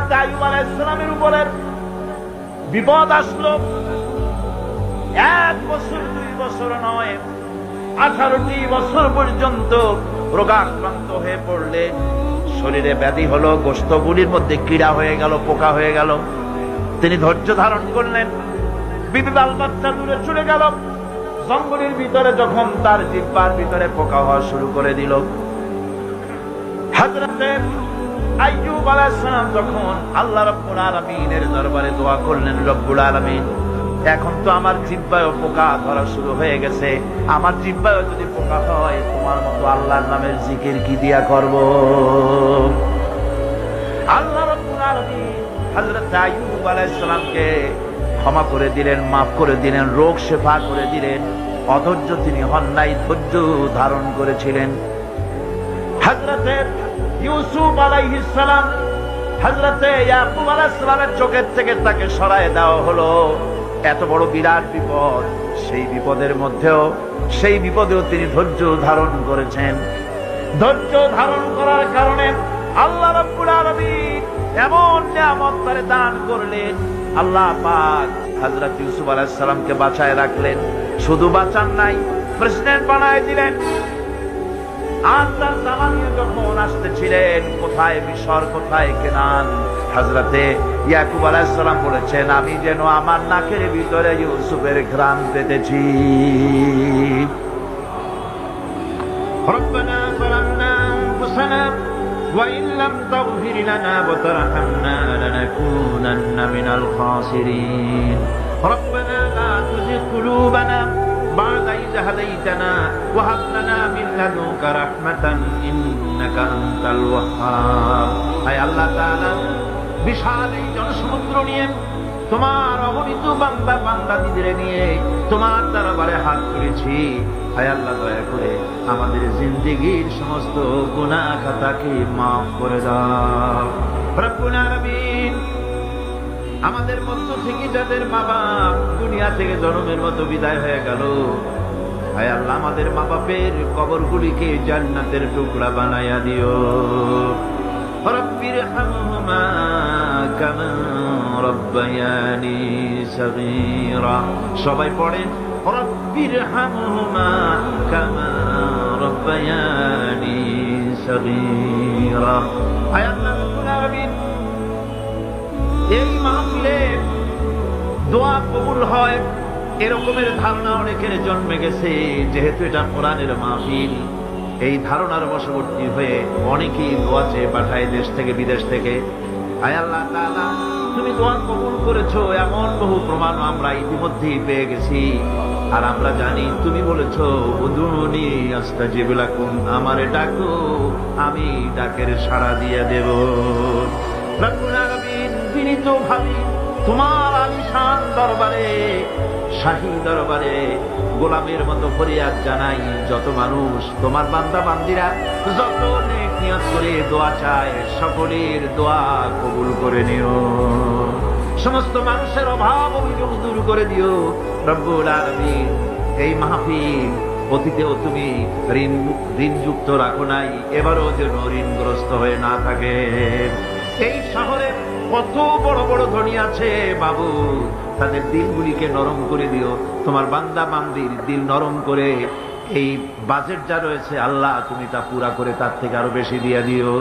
হযরত আইয়ুব আলাইহিস সালামের উপরে বিপদ আসলো। 1 বছর 2 বছর নয়, 18টি বছর পর্যন্ত রোগাক্রান্ত হয়ে পড়লেন। শরীরে ব্যাধি হলো, গোশতগুলির মধ্যে কীড়া হয়ে গেল, পোকা হয়ে গেল। তিনি ধৈর্য ধারণ করলেন। বিবি বাল বাচ্চা দূরে চলে গেল। জঙ্গলের ভিতরে যখন তার জিহ্বার ভিতরে পোকা হওয়া শুরু করে দিল, হযরত আইয়ুব আলাইহিস সালাম যখন আল্লাহ রাব্বুল আলামিনের দরবারে দোয়া করলেন, রব্বুল আলামিন, এখন তো আমার জিহ্বায় পোকা ধরা শুরু হয়ে গেছে, আমার জিহ্বায় যদি পোকা হয় তোমার মতো আল্লাহর নামের জিকির কি দিয়া করব? আল্লাহ রাব্বুল আলামিন হযরত আইয়ুব আলাইহিস সালামকে ক্ষমা করে দিলেন, মাফ করে দিলেন, রোগ শেফা করে দিলেন। অধৈর্য তিনি হন নাই, ধৈর্য ধারণ করেছিলেন। হযরত ইউসুফ আলাইহিস সালাম, হযরত ইয়াকুব আলাইহিস সালামের চোখের থেকে তাকে সরায় দেওয়া হলো। এত বড় বিরাট বিপদ, সেই বিপদেও তিনি ধৈর্য ধারণ করেছেন। ধৈর্য ধারণ করার কারণে আল্লাহ রাব্বুল আলামিন এমন নিয়ামত তারে দান করলেন। আল্লাহ পাক হযরত ইউসুফ আলাইহিস সালামকে বাঁচায় রাখলেন। শুধু বাঁচান নাই, প্রেসিডেন্ট বানায় দিলেন। আর তার জামানিয়া যখন আসতেছিলেন, কোথায় মিশর, কোথায় কেনান, হযরতে ইয়াকুব আলাইহিস সালাম বলেছেন, আমি যেন আমার নাকের ভিতরে ইউসুফের ঘ্রাণ পেতেছি। রব্বানা যালামনা আনফুসানা ওয়া ইন লাম তাগফির লানা ওয়া তারহামনা লানাকুনান্না মিনাল খাসিরিন। রব্বানা লা তুযিগ কুলুবানা বা'দা ইয হাদাইতানা ওয়া হাব লানা মিন লাদুনকা রাহমাতান ইন্নাকা আনতাল ওয়াহ্হাব। আয় আল্লাহ তাআলা, বিশাল এই জনসমুদ্র নিয়ে, তোমার অগণিত বান্দা বান্দাদের নিয়ে তোমার দরবারে হাত তুলেছি। আয় আল্লাহ, দয়া করে আমাদের জিন্দেগীর সমস্ত গুনাহ খাতাকে মাফ করে দাও। রব্বুল আলামিন, আমাদের মধ্য থেকে যাদের মা বাপ দুনিয়া থেকে জন্মের মতো বিদায় হয়ে গেল, আয় আল্লাহ, আমাদের মা বাপের কবরগুলিকে জান্নাতের টুকরা বানায়া দিও। রব্বিরহামহুমা কামা রব্বায়ানি সগীরা। সবাই পড়েন, রব্বিরহামহুমা কামা রব্বায়ানি সগীরা। আয় আল্লাহ রাব্বুল আলামিন, এই মাহফিলে দোয়া কবুল হয় এরকমের ধারণা অনেকের জন্মে গেছে। যেহেতু এটা কোরআনের মাহফিল, এই ধারণার বশবর্তী হয়ে অনেকেই দোয়া চেয়ে পাঠায় দেশ থেকে বিদেশ থেকে। আয় আল্লাহ তাআলা, তুমি দোয়া কবুল করেছো এমন বহু প্রমাণ আমরা ইতিমধ্যেই পেয়ে গেছি। আর আমরা জানি তুমি বলেছো, উদুনি আস্তাজিব লাকুম, আমারে ডাকো, আমি ডাকের সাড়া দিয়ে দেব। রব্বুল আলামিন, বিনীত ভাবে তোমার আলিশান দরবারে, শাহী দরবারে গোলামের মতো ফরিয়াদ জানাই। যত মানুষ তোমার বান্দা বান্দিরা যত নেক নিয়ত করে দোয়া চায়, সকলের দোয়া কবুল করে নিও। সমস্ত মানুষের অভাব অভিযোগ দূর করে দিও রব্বুল আলামিন। এই মাহফিল অতীতেও তুমি ঋণযুক্ত রাখো নাই, এবারও যেন ঋণগ্রস্ত হয়ে না থাকে। এই শহরে কত বড় বড় ধনী আছে বাবু, তাদের দিলগুলিকে নরম করে দিও। তোমার বান্দা বান্দির দিল নরম করে এই বাজেট যা রয়েছে আল্লাহ, তুমি তা পুরা করে তার থেকে আরো বেশি দিয়ে দিও।